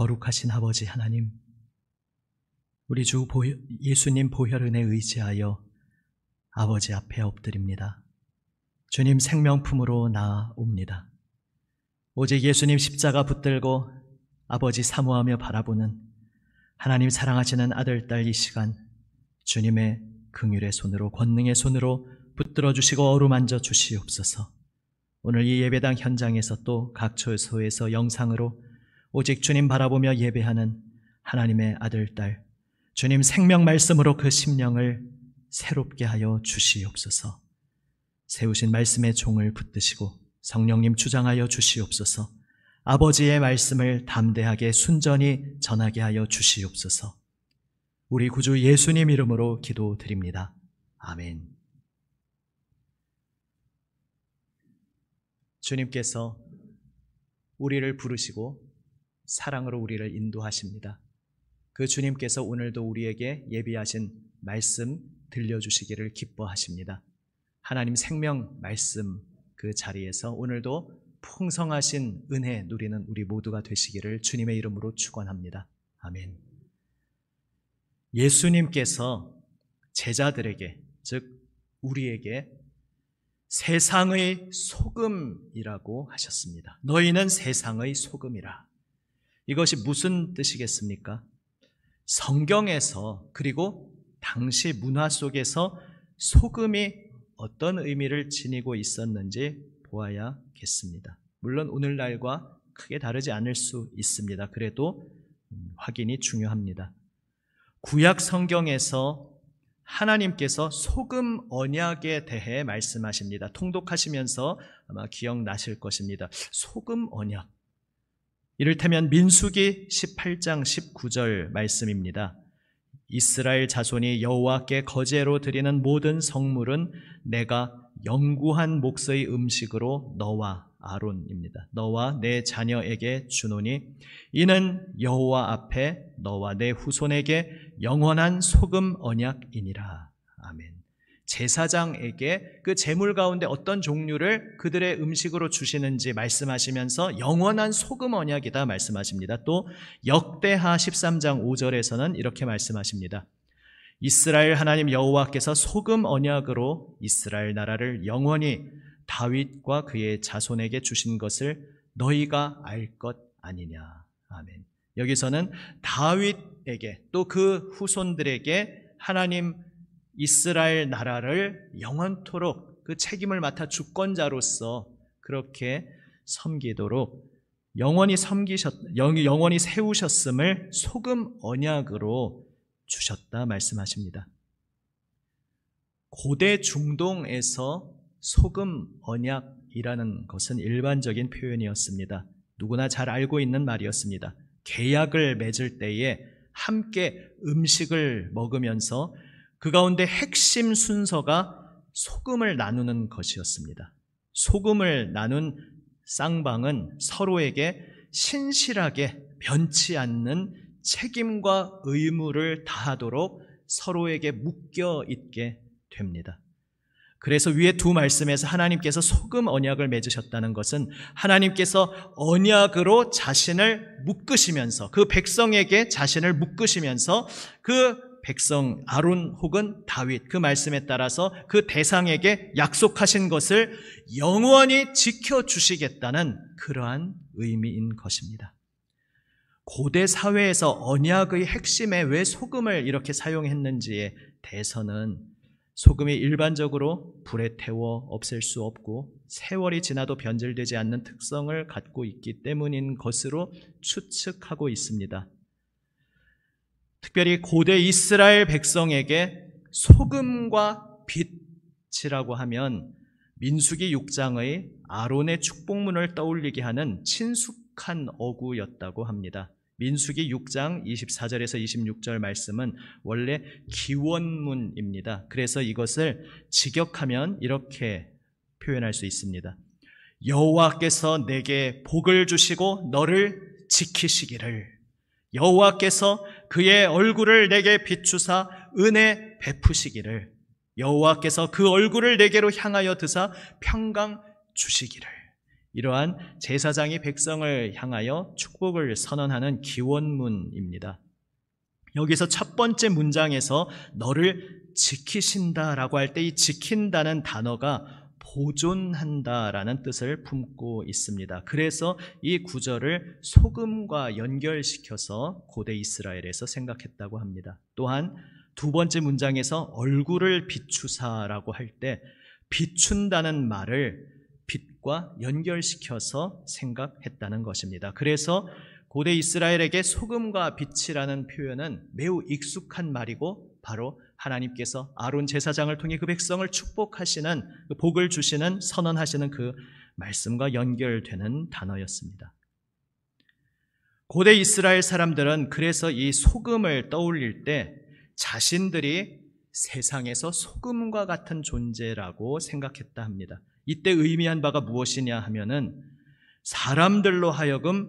거룩하신 아버지 하나님, 우리 주 예수님 보혈 은혜 의지하여 아버지 앞에 엎드립니다. 주님 생명품으로 나아옵니다. 오직 예수님 십자가 붙들고 아버지 사모하며 바라보는 하나님 사랑하시는 아들, 딸 이 시간 주님의 긍휼의 손으로, 권능의 손으로 붙들어 주시고 어루만져 주시옵소서. 오늘 이 예배당 현장에서 또 각 처소에서 영상으로 오직 주님 바라보며 예배하는 하나님의 아들, 딸, 주님 생명 말씀으로 그 심령을 새롭게 하여 주시옵소서. 세우신 말씀의 종을 붙드시고 성령님 주장하여 주시옵소서. 아버지의 말씀을 담대하게 순전히 전하게 하여 주시옵소서. 우리 구주 예수님 이름으로 기도드립니다. 아멘. 주님께서 우리를 부르시고 사랑으로 우리를 인도하십니다. 그 주님께서 오늘도 우리에게 예비하신 말씀 들려주시기를 기뻐하십니다. 하나님 생명 말씀 그 자리에서 오늘도 풍성하신 은혜 누리는 우리 모두가 되시기를 주님의 이름으로 축원합니다. 아멘. 예수님께서 제자들에게, 즉 우리에게 세상의 소금이라고 하셨습니다. 너희는 세상의 소금이라. 이것이 무슨 뜻이겠습니까? 성경에서 그리고 당시 문화 속에서 소금이 어떤 의미를 지니고 있었는지 보아야겠습니다. 물론 오늘날과 크게 다르지 않을 수 있습니다. 그래도 확인이 중요합니다. 구약 성경에서 하나님께서 소금 언약에 대해 말씀하십니다. 통독하시면서 아마 기억나실 것입니다. 소금 언약. 이를테면 민수기 18장 19절 말씀입니다. 이스라엘 자손이 여호와께 거제로 드리는 모든 성물은 내가 영구한 몫의 음식으로 너와 아론입니다. 너와 내 자녀에게 주노니 이는 여호와 앞에 너와 내 후손에게 영원한 소금 언약이니라. 아멘. 제사장에게 그 제물 가운데 어떤 종류를 그들의 음식으로 주시는지 말씀하시면서 영원한 소금 언약이다 말씀하십니다. 또 역대하 13장 5절에서는 이렇게 말씀하십니다. 이스라엘 하나님 여호와께서 소금 언약으로 이스라엘 나라를 영원히 다윗과 그의 자손에게 주신 것을 너희가 알 것 아니냐. 아멘. 여기서는 다윗에게 또 그 후손들에게 하나님 이스라엘 나라를 영원토록 그 책임을 맡아 주권자로서 그렇게 섬기도록 영원히 세우셨음을 소금 언약으로 주셨다 말씀하십니다. 고대 중동에서 소금 언약이라는 것은 일반적인 표현이었습니다. 누구나 잘 알고 있는 말이었습니다. 계약을 맺을 때에 함께 음식을 먹으면서 그 가운데 핵심 순서가 소금을 나누는 것이었습니다. 소금을 나눈 쌍방은 서로에게 신실하게 변치 않는 책임과 의무를 다하도록 서로에게 묶여 있게 됩니다. 그래서 위에 두 말씀에서 하나님께서 소금 언약을 맺으셨다는 것은 하나님께서 언약으로 자신을 묶으시면서 그 백성에게 자신을 묶으시면서 그 백성 아론 혹은 다윗 그 말씀에 따라서 그 대상에게 약속하신 것을 영원히 지켜주시겠다는 그러한 의미인 것입니다. 고대 사회에서 언약의 핵심에 왜 소금을 이렇게 사용했는지에 대해서는 소금이 일반적으로 불에 태워 없앨 수 없고 세월이 지나도 변질되지 않는 특성을 갖고 있기 때문인 것으로 추측하고 있습니다. 특별히 고대 이스라엘 백성에게 소금과 빛이라고 하면 민수기 6장의 아론의 축복문을 떠올리게 하는 친숙한 어구였다고 합니다. 민수기 6장 24절에서 26절 말씀은 원래 기원문입니다. 그래서 이것을 직역하면 이렇게 표현할 수 있습니다. 여호와께서 내게 복을 주시고 너를 지키시기를, 여호와께서 그의 얼굴을 내게 비추사 은혜 베푸시기를, 여호와께서 그 얼굴을 내게로 향하여 드사 평강 주시기를. 이러한 제사장이 백성을 향하여 축복을 선언하는 기원문입니다. 여기서 첫 번째 문장에서 너를 지키신다라고 할 때 이 지킨다는 단어가 보존한다라는 뜻을 품고 있습니다. 그래서 이 구절을 소금과 연결시켜서 고대 이스라엘에서 생각했다고 합니다. 또한 두 번째 문장에서 얼굴을 비추사라고 할 때 비춘다는 말을 빛과 연결시켜서 생각했다는 것입니다. 그래서 고대 이스라엘에게 소금과 빛이라는 표현은 매우 익숙한 말이고 바로 하나님께서 아론 제사장을 통해 그 백성을 축복하시는, 그 복을 주시는, 선언하시는 그 말씀과 연결되는 단어였습니다. 고대 이스라엘 사람들은 그래서 이 소금을 떠올릴 때 자신들이 세상에서 소금과 같은 존재라고 생각했다 합니다. 이때 의미한 바가 무엇이냐 하면은 사람들로 하여금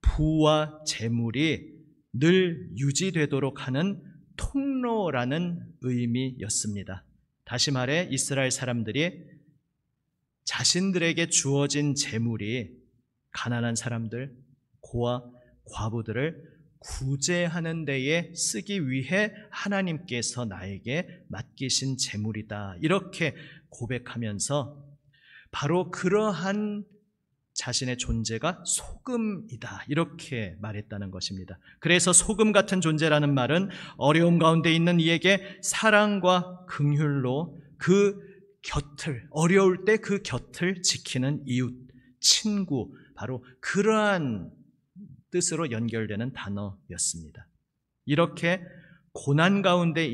부와 재물이 늘 유지되도록 하는 통로라는 의미였습니다. 다시 말해 이스라엘 사람들이 자신들에게 주어진 재물이 가난한 사람들, 고아, 과부들을 구제하는 데에 쓰기 위해 하나님께서 나에게 맡기신 재물이다. 이렇게 고백하면서 바로 그러한 자신의 존재가 소금이다. 이렇게 말했다는 것입니다. 그래서 소금 같은 존재라는 말은 어려움 가운데 있는 이에게 사랑과 긍휼로 그 곁을, 어려울 때 그 곁을 지키는 이웃, 친구, 바로 그러한 뜻으로 연결되는 단어였습니다. 이렇게 고난 가운데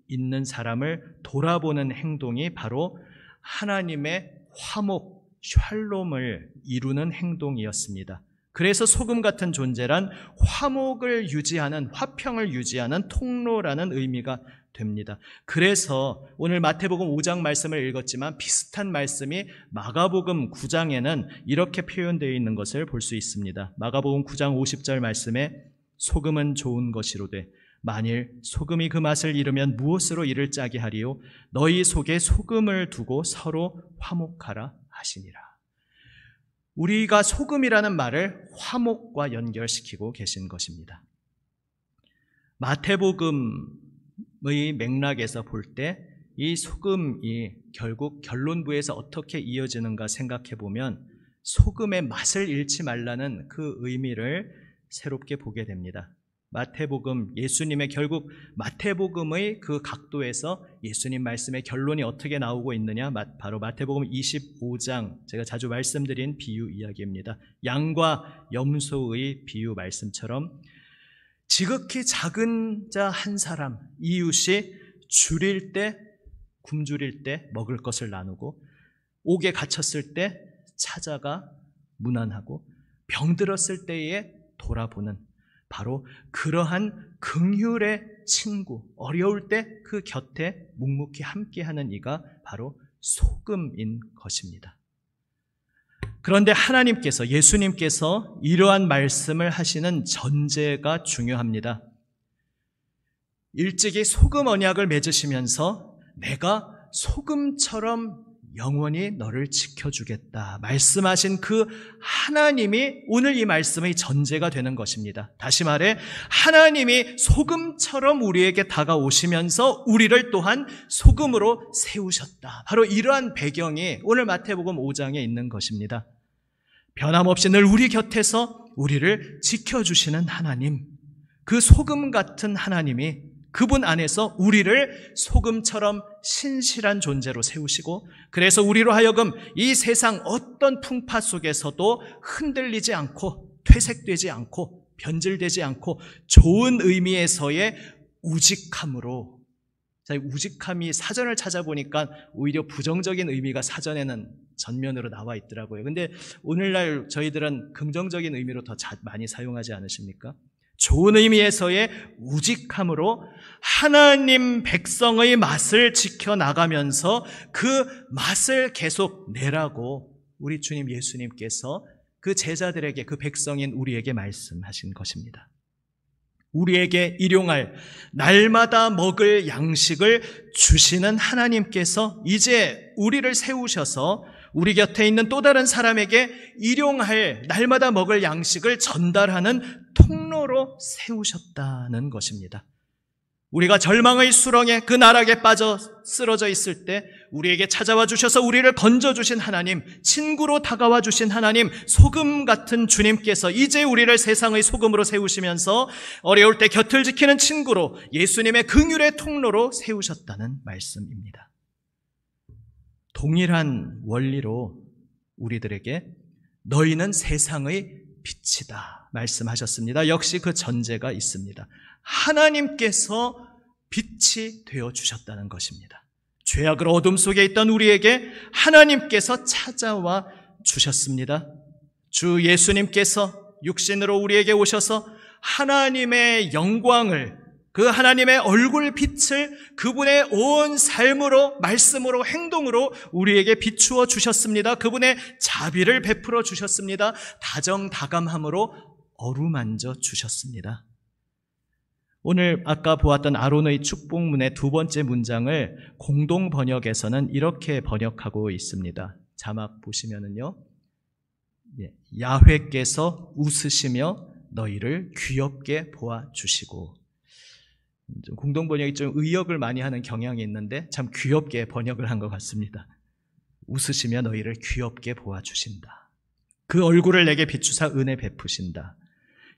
있는 사람을 돌아보는 행동이 바로 하나님의 화목, 샬롬을 이루는 행동이었습니다. 그래서 소금 같은 존재란 화목을 유지하는, 화평을 유지하는 통로라는 의미가 됩니다. 그래서 오늘 마태복음 5장 말씀을 읽었지만 비슷한 말씀이 마가복음 9장에는 이렇게 표현되어 있는 것을 볼 수 있습니다. 마가복음 9장 50절 말씀에 소금은 좋은 것이로되 만일 소금이 그 맛을 잃으면 무엇으로 이를 짜게 하리요? 너희 속에 소금을 두고 서로 화목하라 하시니라. 우리가 소금이라는 말을 화목과 연결시키고 계신 것입니다. 마태복음의 맥락에서 볼 때 이 소금이 결국 결론부에서 어떻게 이어지는가 생각해 보면 소금의 맛을 잃지 말라는 그 의미를 새롭게 보게 됩니다. 마태복음, 예수님의 결국 마태복음의 그 각도에서 예수님 말씀의 결론이 어떻게 나오고 있느냐, 바로 마태복음 25장, 제가 자주 말씀드린 비유 이야기입니다. 양과 염소의 비유 말씀처럼 지극히 작은 자 한 사람, 이웃이 줄일 때, 굶주릴 때 먹을 것을 나누고 옥에 갇혔을 때 찾아가 문안하고 병들었을 때에 돌아보는 바로 그러한 긍휼의 친구, 어려울 때 그 곁에 묵묵히 함께하는 이가 바로 소금인 것입니다. 그런데 하나님께서, 예수님께서 이러한 말씀을 하시는 전제가 중요합니다. 일찍이 소금 언약을 맺으시면서 내가 소금처럼 영원히 너를 지켜주겠다 말씀하신 그 하나님이 오늘 이 말씀의 전제가 되는 것입니다. 다시 말해 하나님이 소금처럼 우리에게 다가오시면서 우리를 또한 소금으로 세우셨다. 바로 이러한 배경이 오늘 마태복음 5장에 있는 것입니다. 변함없이 늘 우리 곁에서 우리를 지켜주시는 하나님, 그 소금 같은 하나님이 그분 안에서 우리를 소금처럼 신실한 존재로 세우시고 그래서 우리로 하여금 이 세상 어떤 풍파 속에서도 흔들리지 않고 퇴색되지 않고 변질되지 않고 좋은 의미에서의 우직함으로, 우직함이 사전을 찾아보니까 오히려 부정적인 의미가 사전에는 전면으로 나와 있더라고요. 근데 오늘날 저희들은 긍정적인 의미로 더 많이 사용하지 않으십니까? 좋은 의미에서의 우직함으로 하나님 백성의 맛을 지켜나가면서 그 맛을 계속 내라고 우리 주님 예수님께서 그 제자들에게, 그 백성인 우리에게 말씀하신 것입니다. 우리에게 일용할 날마다 먹을 양식을 주시는 하나님께서 이제 우리를 세우셔서 우리 곁에 있는 또 다른 사람에게 일용할 날마다 먹을 양식을 전달하는 통로로 세우셨다는 것입니다. 우리가 절망의 수렁에 그 나락에 빠져 쓰러져 있을 때 우리에게 찾아와 주셔서 우리를 건져주신 하나님, 친구로 다가와 주신 하나님, 소금 같은 주님께서 이제 우리를 세상의 소금으로 세우시면서 어려울 때 곁을 지키는 친구로 예수님의 긍휼의 통로로 세우셨다는 말씀입니다. 동일한 원리로 우리들에게 너희는 세상의 빛이다 말씀하셨습니다. 역시 그 전제가 있습니다. 하나님께서 빛이 되어주셨다는 것입니다. 죄악을 어둠 속에 있던 우리에게 하나님께서 찾아와 주셨습니다. 주 예수님께서 육신으로 우리에게 오셔서 하나님의 영광을, 그 하나님의 얼굴 빛을 그분의 온 삶으로, 말씀으로, 행동으로 우리에게 비추어 주셨습니다. 그분의 자비를 베풀어 주셨습니다. 다정다감함으로 어루만져 주셨습니다. 오늘 아까 보았던 아론의 축복문의 두 번째 문장을 공동 번역에서는 이렇게 번역하고 있습니다. 자막 보시면은요, 야훼께서 웃으시며 너희를 귀엽게 보아주시고. 공동 번역이 좀 의역을 많이 하는 경향이 있는데 참 귀엽게 번역을 한 것 같습니다. 웃으시며 너희를 귀엽게 보아주신다. 그 얼굴을 내게 비추사 은혜 베푸신다.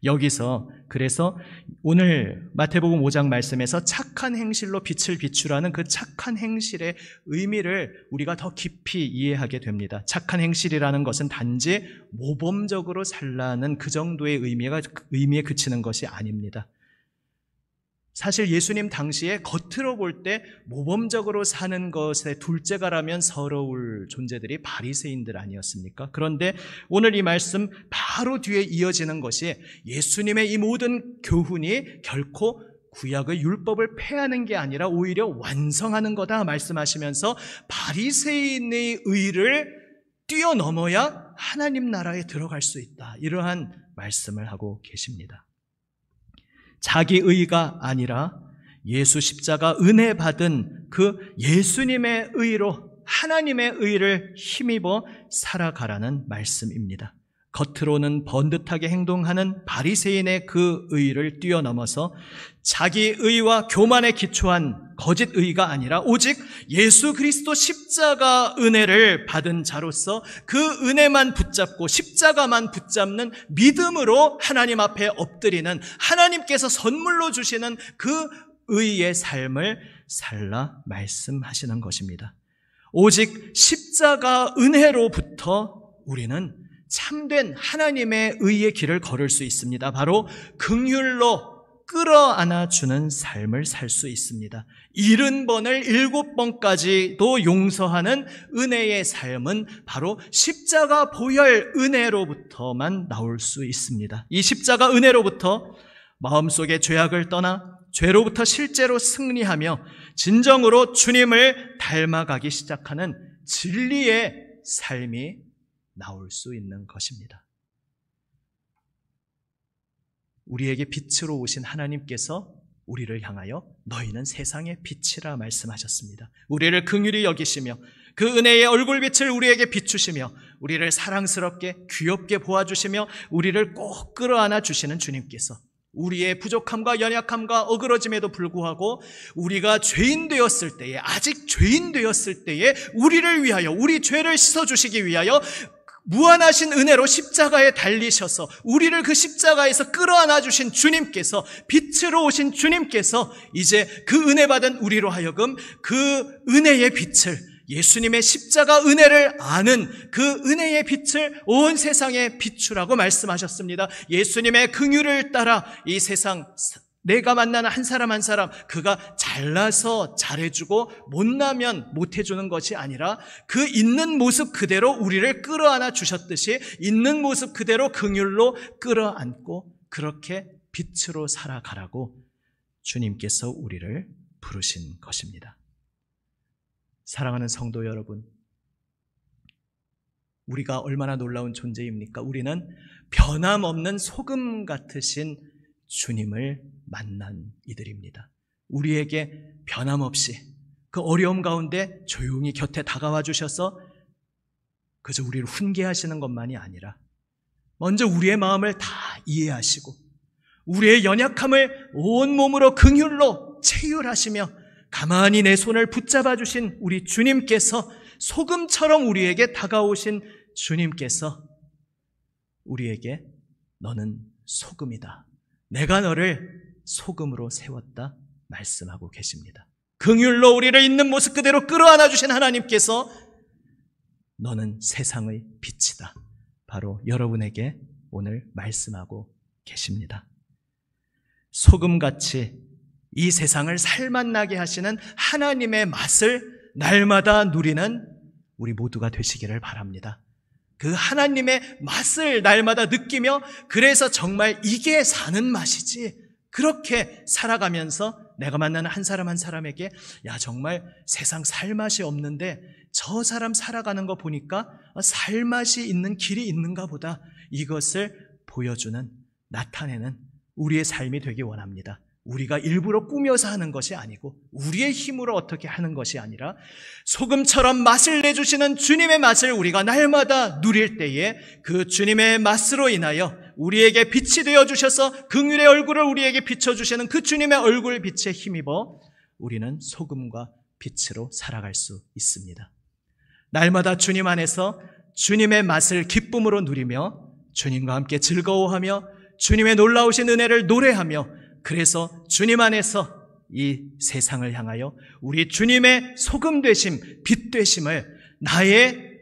여기서 그래서 오늘 마태복음 5장 말씀에서 착한 행실로 빛을 비추라는 그 착한 행실의 의미를 우리가 더 깊이 이해하게 됩니다. 착한 행실이라는 것은 단지 모범적으로 살라는 그 정도의 의미에 그치는 것이 아닙니다. 사실 예수님 당시에 겉으로 볼 때 모범적으로 사는 것에 둘째가라면 서러울 존재들이 바리새인들 아니었습니까? 그런데 오늘 이 말씀 바로 뒤에 이어지는 것이 예수님의 이 모든 교훈이 결코 구약의 율법을 폐하는 게 아니라 오히려 완성하는 거다 말씀하시면서 바리새인의 의를 뛰어넘어야 하나님 나라에 들어갈 수 있다. 이러한 말씀을 하고 계십니다. 자기 의가 아니라 예수 십자가 은혜 받은 그 예수님의 의로 하나님의 의를 힘입어 살아가라는 말씀입니다. 겉으로는 번듯하게 행동하는 바리새인의 그 의를 뛰어넘어서 자기 의와 교만에 기초한 거짓 의가 아니라 오직 예수 그리스도 십자가 은혜를 받은 자로서 그 은혜만 붙잡고 십자가만 붙잡는 믿음으로 하나님 앞에 엎드리는, 하나님께서 선물로 주시는 그 의의 삶을 살라 말씀하시는 것입니다. 오직 십자가 은혜로부터 우리는 참된 하나님의 의의 길을 걸을 수 있습니다. 바로 긍휼로 끌어안아주는 삶을 살 수 있습니다. 70번을 7번까지도 용서하는 은혜의 삶은 바로 십자가 보혈 은혜로부터만 나올 수 있습니다. 이 십자가 은혜로부터 마음속의 죄악을 떠나 죄로부터 실제로 승리하며 진정으로 주님을 닮아가기 시작하는 진리의 삶이 나올 수 있는 것입니다. 우리에게 빛으로 오신 하나님께서 우리를 향하여 너희는 세상의 빛이라 말씀하셨습니다. 우리를 긍휼히 여기시며 그 은혜의 얼굴빛을 우리에게 비추시며 우리를 사랑스럽게 귀엽게 보아주시며 우리를 꼭 끌어안아 주시는 주님께서 우리의 부족함과 연약함과 어그러짐에도 불구하고 우리가 죄인 되었을 때에, 아직 죄인 되었을 때에 우리를 위하여, 우리 죄를 씻어주시기 위하여 무한하신 은혜로 십자가에 달리셔서 우리를 그 십자가에서 끌어안아 주신 주님께서, 빛으로 오신 주님께서 이제 그 은혜 받은 우리로 하여금 그 은혜의 빛을, 예수님의 십자가 은혜를 아는 그 은혜의 빛을 온 세상에 비추라고 말씀하셨습니다. 예수님의 긍휼을 따라 이 세상, 내가 만나는 한 사람 한 사람, 그가 잘나서 잘해주고 못나면 못해주는 것이 아니라 그 있는 모습 그대로 우리를 끌어안아 주셨듯이 있는 모습 그대로 긍휼로 끌어안고 그렇게 빛으로 살아가라고 주님께서 우리를 부르신 것입니다. 사랑하는 성도 여러분, 우리가 얼마나 놀라운 존재입니까? 우리는 변함없는 소금 같으신 주님을 만난 이들입니다. 우리에게 변함없이 그 어려움 가운데 조용히 곁에 다가와 주셔서 그저 우리를 훈계하시는 것만이 아니라 먼저 우리의 마음을 다 이해하시고 우리의 연약함을 온몸으로 긍휼로 체휼하시며 가만히 내 손을 붙잡아 주신 우리 주님께서, 소금처럼 우리에게 다가오신 주님께서 우리에게 너는 소금이다, 내가 너를 소금으로 세웠다 말씀하고 계십니다. 긍휼로 우리를 있는 모습 그대로 끌어안아 주신 하나님께서 너는 세상의 빛이다, 바로 여러분에게 오늘 말씀하고 계십니다. 소금같이 이 세상을 살맛나게 하시는 하나님의 맛을 날마다 누리는 우리 모두가 되시기를 바랍니다. 그 하나님의 맛을 날마다 느끼며, 그래서 정말 이게 사는 맛이지, 그렇게 살아가면서 내가 만나는 한 사람 한 사람에게 야, 정말 세상 살 맛이 없는데 저 사람 살아가는 거 보니까 살 맛이 있는 길이 있는가 보다, 이것을 보여주는, 나타내는 우리의 삶이 되기 원합니다. 우리가 일부러 꾸며서 하는 것이 아니고 우리의 힘으로 어떻게 하는 것이 아니라 소금처럼 맛을 내주시는 주님의 맛을 우리가 날마다 누릴 때에 그 주님의 맛으로 인하여 우리에게 빛이 되어주셔서 긍휼의 얼굴을 우리에게 비춰주시는 그 주님의 얼굴 빛에 힘입어 우리는 소금과 빛으로 살아갈 수 있습니다. 날마다 주님 안에서 주님의 맛을 기쁨으로 누리며 주님과 함께 즐거워하며 주님의 놀라우신 은혜를 노래하며, 그래서 주님 안에서 이 세상을 향하여 우리 주님의 소금 되심, 빛 되심을 나의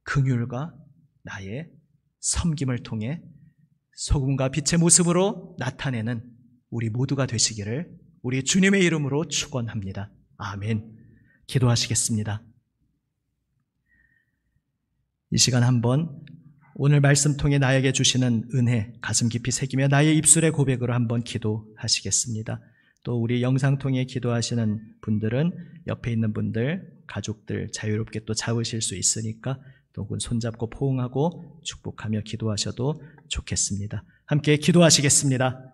긍휼과 나의 섬김을 통해 소금과 빛의 모습으로 나타내는 우리 모두가 되시기를 우리 주님의 이름으로 축원합니다. 아멘. 기도하시겠습니다. 이 시간 한번 오늘 말씀 통해 나에게 주시는 은혜 가슴 깊이 새기며 나의 입술의 고백으로 한번 기도하시겠습니다. 또 우리 영상 통해 기도하시는 분들은 옆에 있는 분들, 가족들 자유롭게 또 잡으실 수 있으니까 또 손잡고 포옹하고 축복하며 기도하셔도 좋겠습니다. 함께 기도하시겠습니다.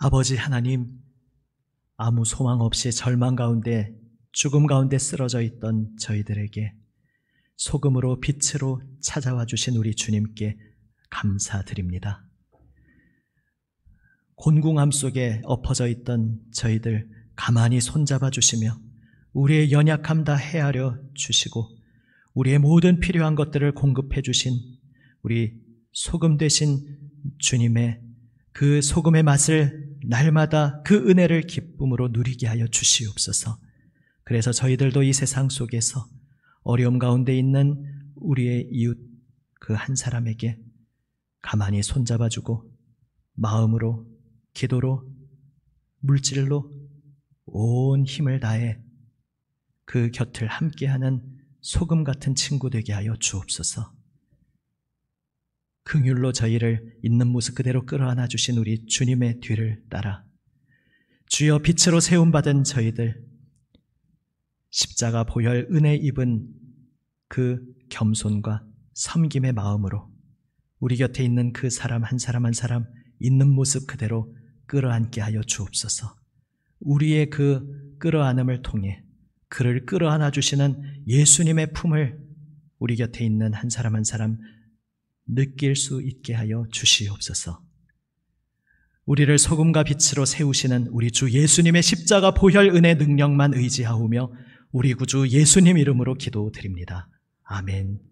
아버지 하나님, 아무 소망 없이 절망 가운데 죽음 가운데 쓰러져 있던 저희들에게 소금으로 빛으로 찾아와 주신 우리 주님께 감사드립니다. 곤궁함 속에 엎어져 있던 저희들 가만히 손잡아 주시며 우리의 연약함 다 헤아려 주시고 우리의 모든 필요한 것들을 공급해 주신 우리 소금 되신 주님의 그 소금의 맛을 날마다 그 은혜를 기쁨으로 누리게 하여 주시옵소서. 그래서 저희들도 이 세상 속에서 어려움 가운데 있는 우리의 이웃 그 한 사람에게 가만히 손잡아주고 마음으로, 기도로, 물질로 온 힘을 다해 그 곁을 함께하는 소금 같은 친구 되게 하여 주옵소서. 긍휼로 저희를 있는 모습 그대로 끌어안아 주신 우리 주님의 뒤를 따라 주여 빛으로 세움받은 저희들, 십자가 보혈 은혜 입은 그 겸손과 섬김의 마음으로 우리 곁에 있는 그 사람 한 사람 한 사람 있는 모습 그대로 끌어안게 하여 주옵소서. 우리의 그 끌어안음을 통해 그를 끌어안아 주시는 예수님의 품을 우리 곁에 있는 한 사람 한 사람 느낄 수 있게 하여 주시옵소서. 우리를 소금과 빛으로 세우시는 우리 주 예수님의 십자가 보혈 은혜 능력만 의지하오며 우리 구주 예수님 이름으로 기도드립니다. 아멘.